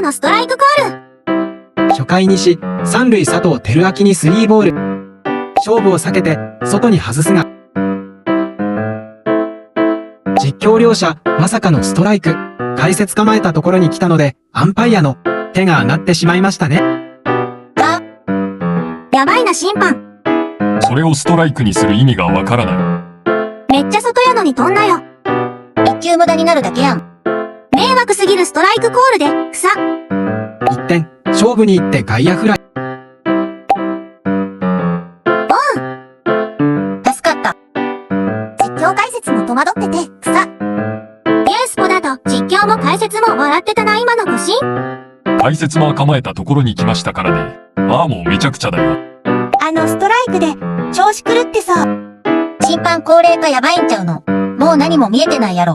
のストライクコール。初回西、三塁佐藤輝明にスリーボール。勝負を避けて、外に外すが。実況両者、まさかのストライク。解説構えたところに来たので、アンパイアの手が上がってしまいましたね。やばいな審判。それをストライクにする意味がわからない。めっちゃ外やのに飛んだよ。一球無駄になるだけやん。迷惑すぎるストライクコールで、草。1点、勝負に行って外野フライ。助かった。実況解説も戸惑ってて、草。ニュースポだと実況も解説も笑ってたな今の誤審。解説も構えたところに来ましたからね。もうめちゃくちゃだよ。ストライクで、調子狂ってさ。審判高齢化やばいんちゃうの。もう何も見えてないやろ。